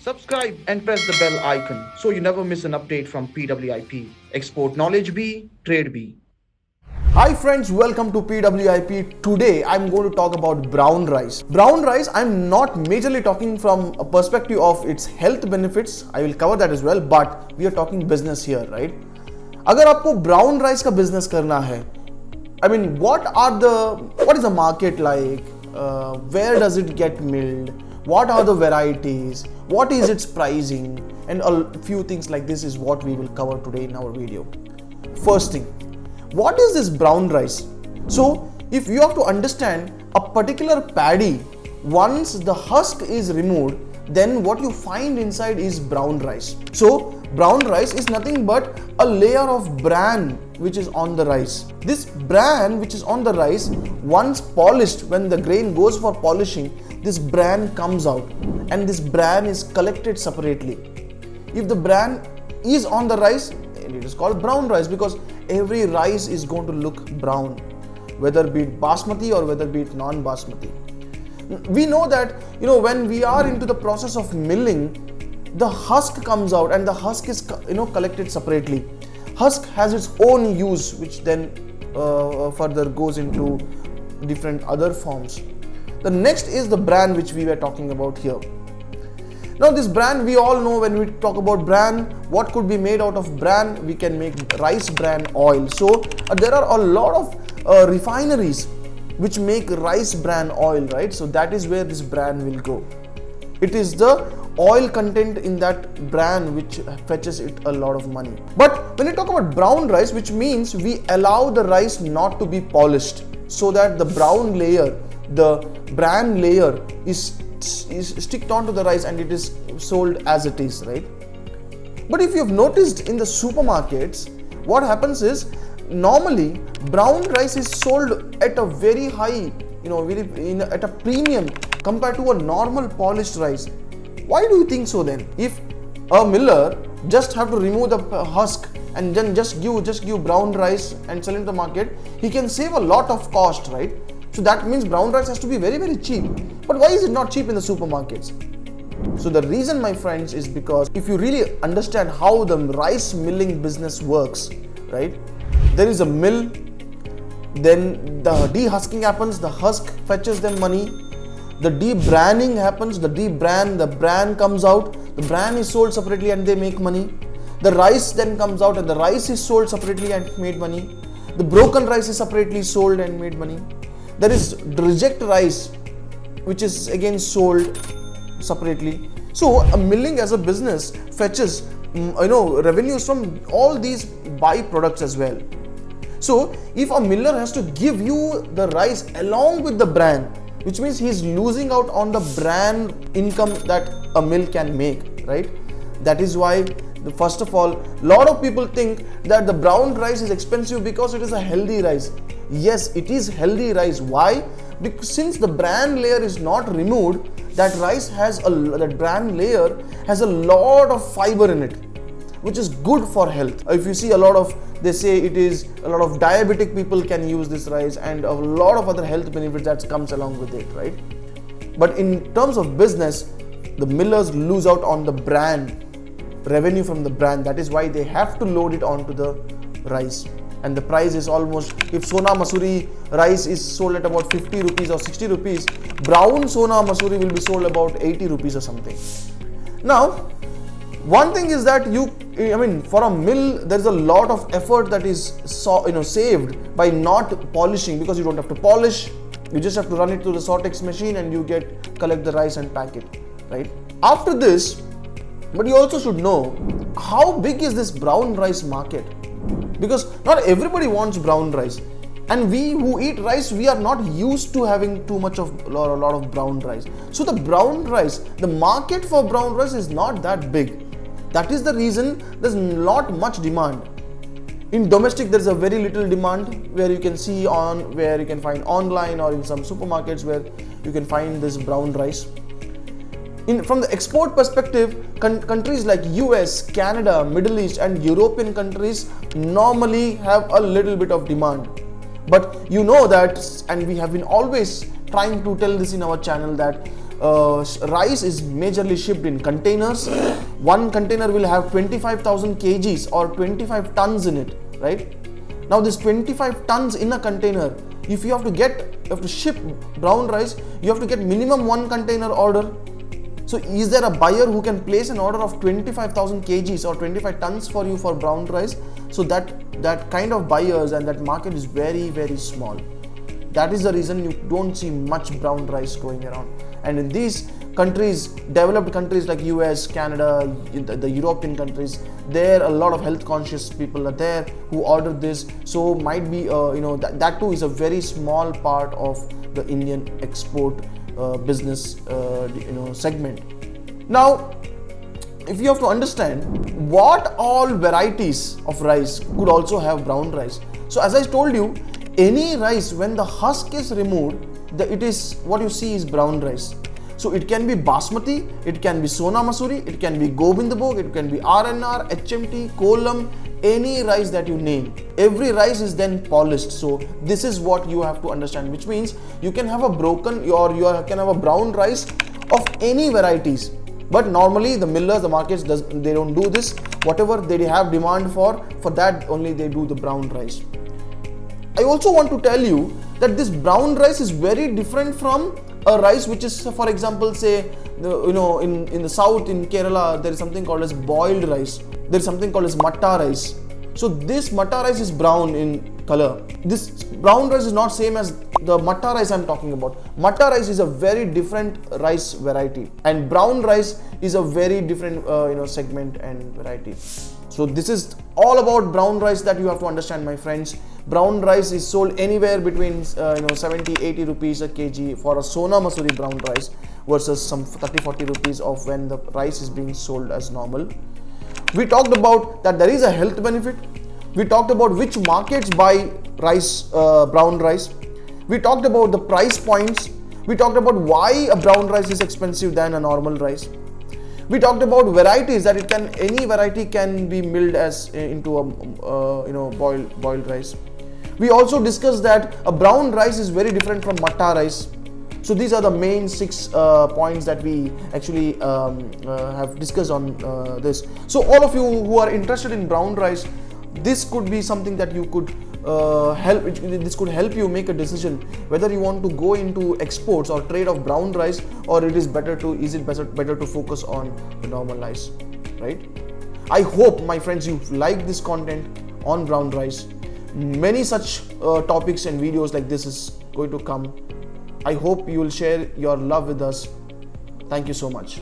Subscribe and press the bell icon so you never miss an update from PWIP. Export knowledge be, trade be. Hi friends, welcome to PWIP. Today I'm going to talk about brown rice. Brown rice, I'm not majorly talking from a perspective of its health benefits. I will cover that as well, but we are talking business here, right? अगर आपको brown rice का business करना है, I mean, what is the market like? Where does it get milled? What are the varieties? What is its pricing? And a few things like this is what we will cover today in our video. First thing, what is this brown rice? So if you have to understand a particular paddy, once the husk is removed, then what you find inside is brown rice. So brown rice is nothing but a layer of bran which is on the rice. This bran which is on the rice, once polished, when the grain goes for polishing, this bran comes out and this bran is collected separately. If the bran is on the rice, it is called brown rice because every rice is going to look brown, whether be it basmati or whether be it non-basmati. We know that when we are into the process of milling, the husk comes out and the husk is collected separately. Husk has its own use, which then further goes into different other forms. The next is the bran, which we were talking about here. Now this bran, we all know when we talk about bran, what could be made out of bran? We can make rice bran oil. So there are a lot of refineries which make rice bran oil, right? So that is where this bran will go. It is the oil content in that bran which fetches it a lot of money. But when you talk about brown rice, which means we allow the rice not to be polished so that the brown layer, the bran layer is sticked onto the rice and it is sold as it is, right? But if you have noticed in the supermarkets, what happens is normally brown rice is sold at a very high, at a premium compared to a normal polished rice. Why do you think so then? If a miller just have to remove the husk and then just give brown rice and sell in the market, he can save a lot of cost, right? So that means brown rice has to be very, very cheap. But why is it not cheap in the supermarkets? So the reason, my friends, is because if you really understand how the rice milling business works, right? There is a mill, then the dehusking happens, the husk fetches them money, the debraning happens, the bran comes out, the bran is sold separately and they make money. The rice then comes out and the rice is sold separately and made money. The broken rice is separately sold and made money. There is reject rice, which is again sold separately. So a milling as a business fetches revenues from all these byproducts as well. So if a miller has to give you the rice along with the bran, which means he is losing out on the bran income that a mill can make, right? That is why first of all, a lot of people think that the brown rice is expensive because it is a healthy rice. Yes, it is healthy rice. Why? Because since the bran layer is not removed, that bran layer has a lot of fiber in it, which is good for health. If you see they say it is a lot of diabetic people can use this rice and a lot of other health benefits that comes along with it, right? But in terms of business, the millers lose out on the bran, revenue from the bran. That is why they have to load it onto the rice. And the price is almost, if Sona Masuri rice is sold at about 50 rupees or 60 rupees, brown Sona Masuri will be sold about 80 rupees or something. Now, one thing is that for a mill, there is a lot of effort that is saved by not polishing, because you don't have to polish. You just have to run it through the Sortex machine and you collect the rice and pack it, right? After this, but you also should know how big is this brown rice market, because not everybody wants brown rice, and we who eat rice, we are not used to having a lot of brown rice. So the market for brown rice is not that big. That is the reason there's not much demand. In domestic, there's a very little demand where you can find online or in some supermarkets where you can find this brown rice. From the export perspective, countries like US, Canada, Middle East and European countries normally have a little bit of demand. But you know that, and we have been always trying to tell this in our channel, that rice is majorly shipped in containers. One container will have 25,000 kgs or 25 tons in it, right? Now this 25 tons in a container, if you have to ship brown rice, you have to get minimum one container order. So is there a buyer who can place an order of 25,000 kgs or 25 tons for you for brown rice? So that kind of buyers and that market is very, very small. That is the reason you don't see much brown rice going around. And in these countries, developed countries like US, Canada, the European countries, there a lot of health conscious people are there who order this. So might be that too is a very small part of the Indian export business segment. Now, if you have to understand what all varieties of rice could also have brown rice. So as I told you, any rice when the husk is removed, it is what you see is brown rice. So it can be basmati, it can be sona masuri, it can be gobindabhog, it can be RNR, HMT, kolam, any rice that you name. Every rice is then polished. So this is what you have to understand, which means you can have a can have a brown rice of any varieties. But normally the millers, the markets, they don't do this. Whatever they have demand for that only they do the brown rice. I also want to tell you that this brown rice is very different from a rice which is, for example, say, in the south, in Kerala, there is something called as boiled rice. There is something called as matta rice. So this matta rice is brown in color. This brown rice is not same as the matta rice I'm talking about. Matta rice is a very different rice variety, and brown rice is a very different segment and variety. So this is all about brown rice that you have to understand, my friends. Brown rice is sold anywhere between 70-80 rupees a kg for a sona masuri brown rice versus some 30-40 rupees of when the rice is being sold as normal. We talked about that there is a health benefit. We talked about which markets buy rice, brown rice. We talked about the price points. We talked about why a brown rice is expensive than a normal rice. We talked about varieties, that any variety can be milled as into a boiled rice. We also discussed that a brown rice is very different from matta rice. So these are the main 6 points that we actually have discussed on this. So all of you who are interested in brown rice, this could be something that you could this could help you make a decision whether you want to go into exports or trade of brown rice, or is it better to focus on the normal rice, right? I hope, my friends, you like this content on brown rice. Many such topics and videos like this is going to come. I hope you will share your love with us. Thank you so much.